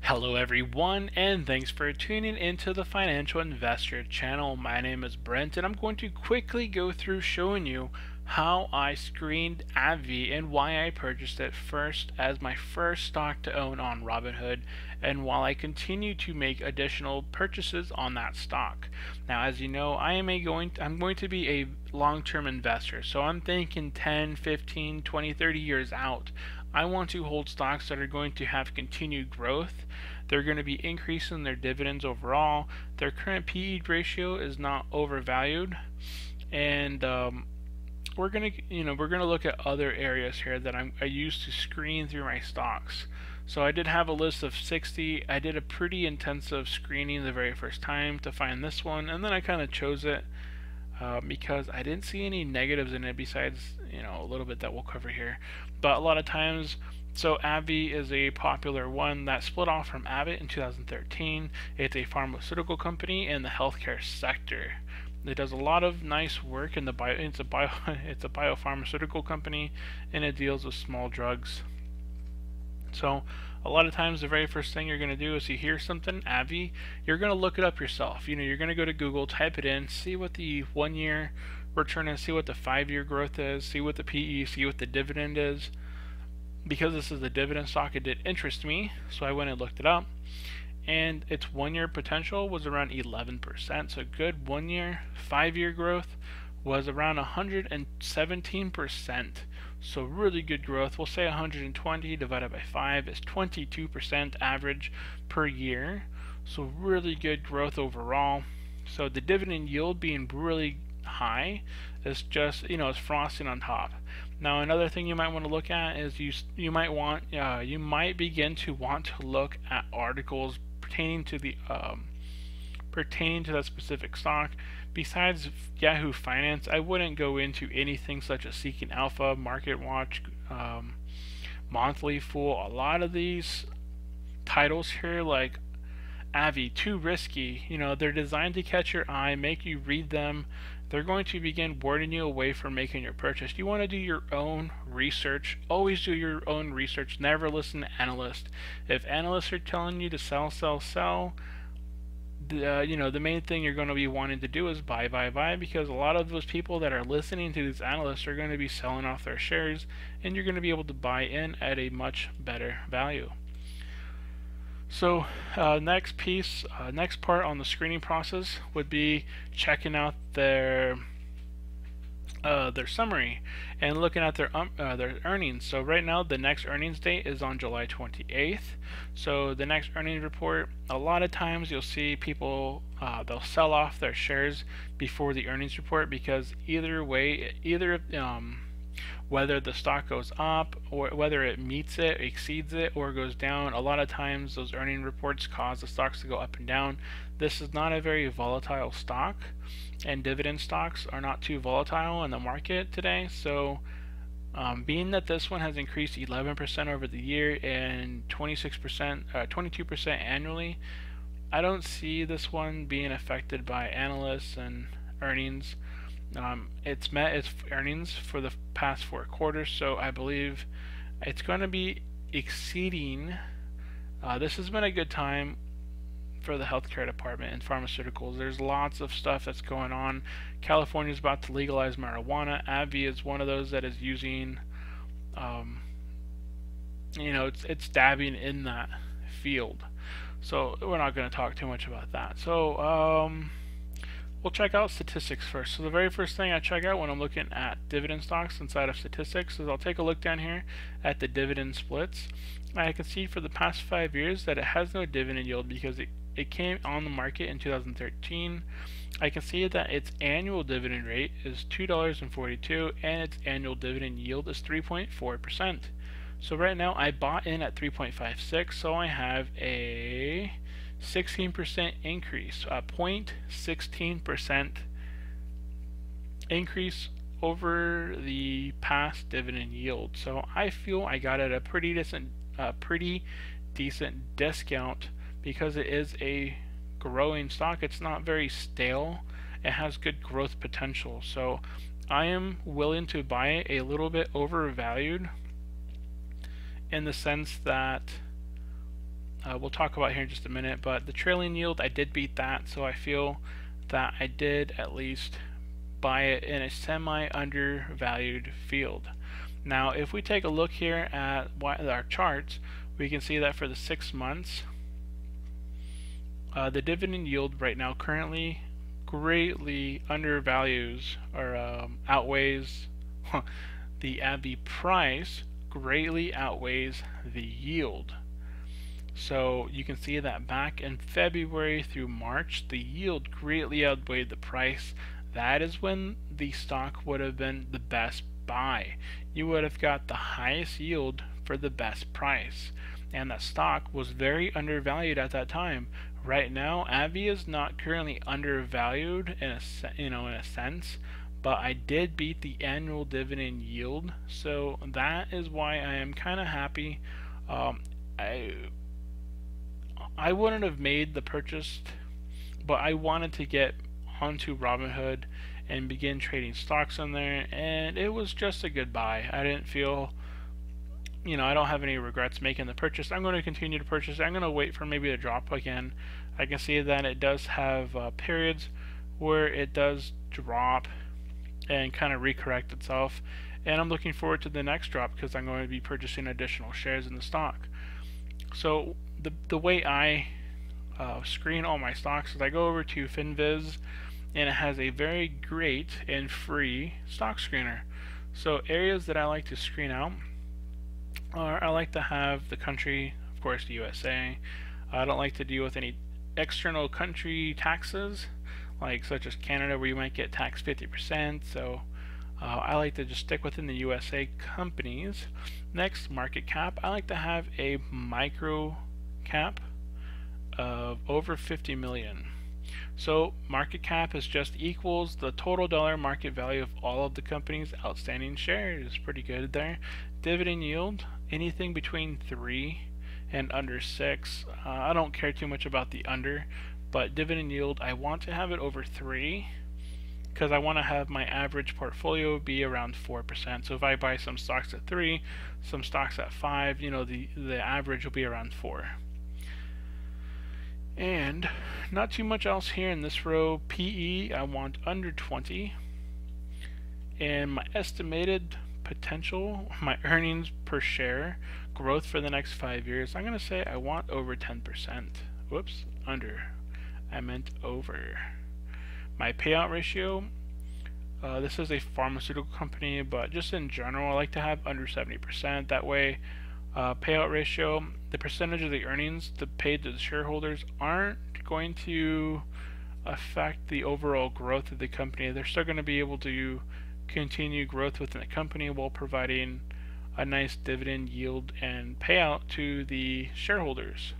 Hello everyone, and thanks for tuning into the Financial Investor channel. My name is Brent, and I'm going to quickly go through showing you how I screened ABBV and why I purchased it first as my first stock to own on Robinhood, and while I continue to make additional purchases on that stock. Now, as you know, I'm going to be a long-term investor, so I'm thinking 10, 15, 20, 30 years out. I want to hold stocks that are going to have continued growth. They're going to be increasing their dividends overall. Their current PE ratio is not overvalued, and we're gonna look at other areas here that I use to screen through my stocks. So I did have a list of 60. I did a pretty intensive screening the very first time to find this one, and then I kind of chose it because I didn't see any negatives in it besides a little bit that we'll cover here. But a lot of times, so AbbVie is a popular one that split off from Abbott in 2013. It's a pharmaceutical company in the healthcare sector. It does a lot of nice work in the it's a biopharmaceutical company, and it deals with small drugs. So a lot of times the very first thing you're going to do is you hear something, AbbVie, you're going to look it up yourself. You're going to go to Google, type it in, see what the 1 year return is, see what the 5-year growth is, see what the PE, see what the dividend is. Because this is a dividend stock, it did interest me, so I went and looked it up. And its 1 year potential was around 11%, so good 1 year. 5-year growth was around 117%, so really good growth. We'll say 120 divided by 5 is 22% average per year, so really good growth overall. So the dividend yield being really high is just it's frosting on top. Now another thing you might want to look at is you might begin to want to look at articles pertaining to that specific stock. Besides Yahoo Finance, I wouldn't go into anything such as Seeking Alpha, Market Watch, Monthly Fool. A lot of these titles here, like AbbVie, too risky. They're designed to catch your eye, make you read them. They're going to begin warding you away from making your purchase. You want to do your own research. Always do your own research. Never listen to analysts. If analysts are telling you to sell, the main thing you're going to be wanting to do is buy, because a lot of those people that are listening to these analysts are going to be selling off their shares, and you're going to be able to buy in at a much better value. So next part on the screening process would be checking out their summary and looking at their earnings. So right now the next earnings date is on July 28th. So the next earnings report, a lot of times you'll see people they'll sell off their shares before the earnings report, because whether the stock goes up or whether it meets it, exceeds it, or goes down, a lot of times those earning reports cause the stocks to go up and down. This is not a very volatile stock, and dividend stocks are not too volatile in the market today. So being that this one has increased 11% over the year and 22% annually, I don't see this one being affected by analysts and earnings. It's met its earnings for the past 4 quarters, so I believe it's going to be exceeding. This has been a good time for the healthcare department and pharmaceuticals. There's lots of stuff that's going on. California is about to legalize marijuana. AbbVie is one of those that is using, it's dabbing in that field. So we're not going to talk too much about that. So we'll check out statistics first. So the very first thing I check out when I'm looking at dividend stocks inside of statistics is I'll take a look down here at the dividend splits. I can see for the past 5 years that it has no dividend yield because it came on the market in 2013. I can see that its annual dividend rate is $2.42 and its annual dividend yield is 3.4%. So right now I bought in at 3.56, so I have a 16% increase, a 0.16% increase over the past dividend yield. So I feel I got it at a pretty decent discount because it is a growing stock. It's not very stale. It has good growth potential. So I am willing to buy it a little bit overvalued, in the sense that we'll talk about here in just a minute, but the trailing yield, I did beat that, so I feel that I did at least buy it in a semi-undervalued field. Now, if we take a look here at our charts, we can see that for the 6 months, the dividend yield right now currently greatly undervalues or outweighs the ABBV price greatly outweighs the yield. So you can see that back in February through March, the yield greatly outweighed the price. That is when the stock would have been the best buy. You would have got the highest yield for the best price. And that stock was very undervalued at that time. Right now, ABBV is not currently undervalued in a sense, but I did beat the annual dividend yield, so that is why I am kind of happy. I wouldn't have made the purchase, but I wanted to get onto Robinhood and begin trading stocks on there, and it was just a good buy. I didn't feel, I don't have any regrets making the purchase. I'm going to continue to purchase. I'm going to wait for maybe a drop again. I can see that it does have periods where it does drop and kind of recorrect itself, and I'm looking forward to the next drop because I'm going to be purchasing additional shares in the stock. So the way I screen all my stocks is I go over to FinViz, and it has a very great and free stock screener. So areas that I like to screen out are, I like to have the country, of course, the USA. I don't like to deal with any external country taxes, like such as Canada, where you might get taxed 50%. So I like to just stick within the USA companies. Next, market cap. I like to have a micro cap of over 50 million. So market cap is just equals the total dollar market value of all of the company's outstanding shares. Pretty good there. Dividend yield, anything between 3 and under 6. I don't care too much about the under, but dividend yield, I want to have it over 3 because I want to have my average portfolio be around 4%. So if I buy some stocks at 3, some stocks at 5, the average will be around 4. And not too much else here in this row. PE, I want under 20. And my estimated potential, my earnings per share growth for the next 5 years, I'm going to say I want over 10%. Whoops, under. I meant over. My payout ratio, this is a pharmaceutical company, but just in general, I like to have under 70%. That way, payout ratio, the percentage of the earnings paid to the shareholders aren't going to affect the overall growth of the company. They're still going to be able to continue growth within the company while providing a nice dividend yield and payout to the shareholders.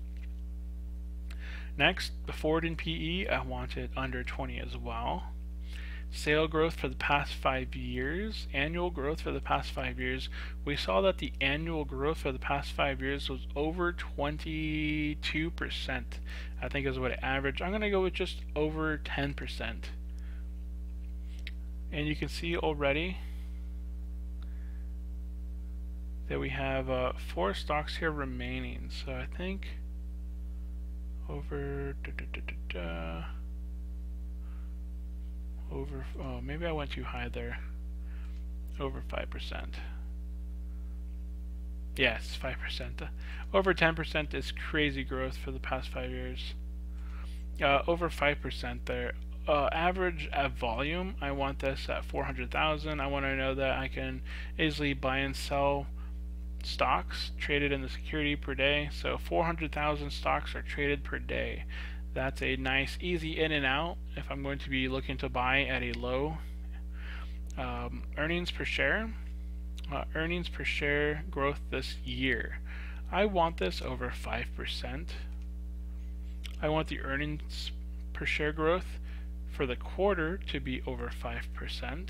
Next, the forward in PE, I want it under 20 as well. Sale growth for the past 5 years, annual growth for the past 5 years, we saw that the annual growth for the past 5 years was over 22%. I think is what it averaged. I'm going to go with just over 10%. And you can see already that we have 4 stocks here remaining. So I think over oh, maybe I went too high there. Over 5%. Yes, 5%. Over 10% is crazy growth for the past 5 years. Over 5% there. Average at volume, I want this at 400,000. I want to know that I can easily buy and sell stocks traded in the security per day. So 400,000 stocks are traded per day. That's a nice easy in and out if I'm going to be looking to buy at a low. Earnings per share. Earnings per share growth this year. I want this over 5%. I want the earnings per share growth for the quarter to be over 5%.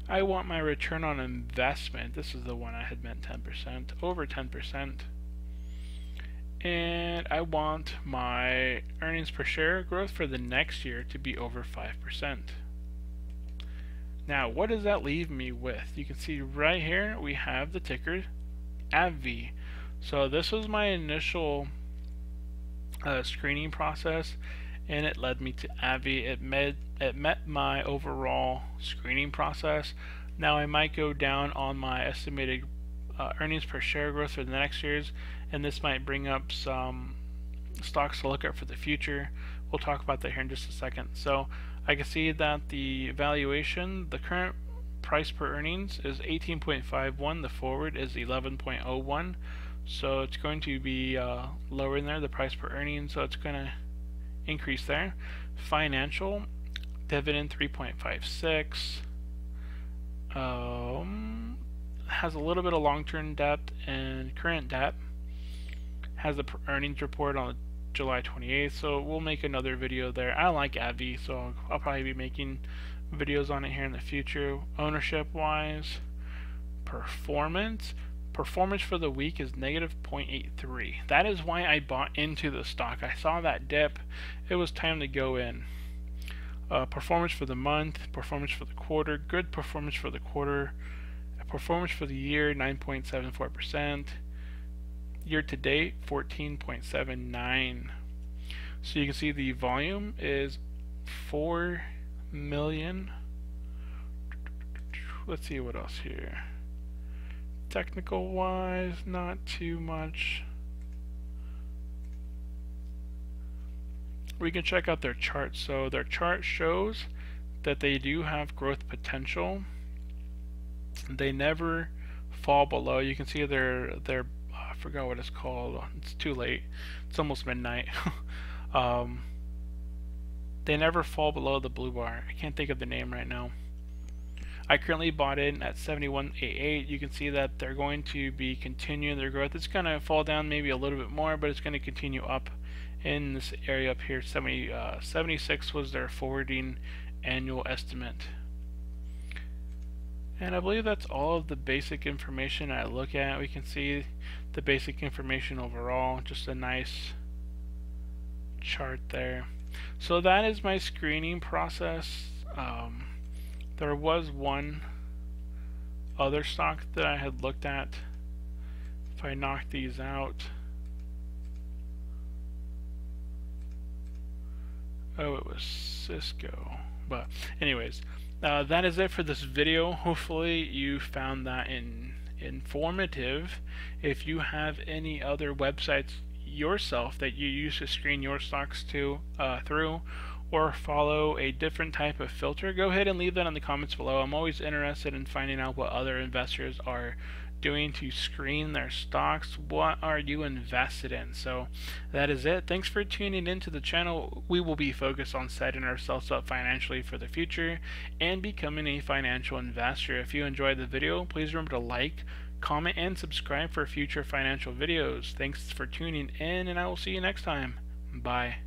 I want my return on investment, this is the one I had meant 10%, over 10%. And I want my earnings per share growth for the next year to be over 5%. Now, what does that leave me with? You can see right here we have the ticker ABBV. So this was my initial screening process, and it led me to AbbVie. It met my overall screening process. Now I might go down on my estimated earnings per share growth for the next years, and this might bring up some stocks to look at for the future. We'll talk about that here in just a second. So I can see that the valuation, the current price per earnings is 18.51. The forward is 11.01. So it's going to be lower in there, the price per earnings, so it's going to increase there. Financial, dividend 3.56. Has a little bit of long-term debt and current debt. Has the earnings report on July 28th, so we'll make another video there. I like AbbVie, so I'll probably be making videos on it here in the future. Ownership wise, performance for the week is negative 0.83. That is why I bought into the stock. I saw that dip, it was time to go in. Performance for the month, performance for the quarter, good performance for the quarter. Performance for the year, 9.74%. Year to date, 14.79. So you can see the volume is 4 million. Let's see what else here. Technical wise, not too much. We can check out their chart. So their chart shows that they do have growth potential. They never fall below. You can see their I forgot what it's called. It's too late. It's almost midnight. They never fall below the blue bar. I can't think of the name right now. I currently bought in at 71.88. You can see that they're going to be continuing their growth. It's going to fall down maybe a little bit more, but it's going to continue up in this area up here. 76 was their forwarding annual estimate. And I believe that's all of the basic information I look at. We can see the basic information overall, just a nice chart there. So that is my screening process. There was one other stock that I had looked at. If I knock these out, oh, it was Cisco. But anyways, that is it for this video. Hopefully you found that informative. If you have any other websites yourself that you use to screen your stocks through, or follow a different type of filter, go ahead and leave that in the comments below. I'm always interested in finding out what other investors are doing to screen their stocks. What are you invested in? So that is it. Thanks for tuning into the channel. We will be focused on setting ourselves up financially for the future and becoming a financial investor. If you enjoyed the video, please remember to like, comment, and subscribe for future financial videos. Thanks for tuning in, and I will see you next time. Bye.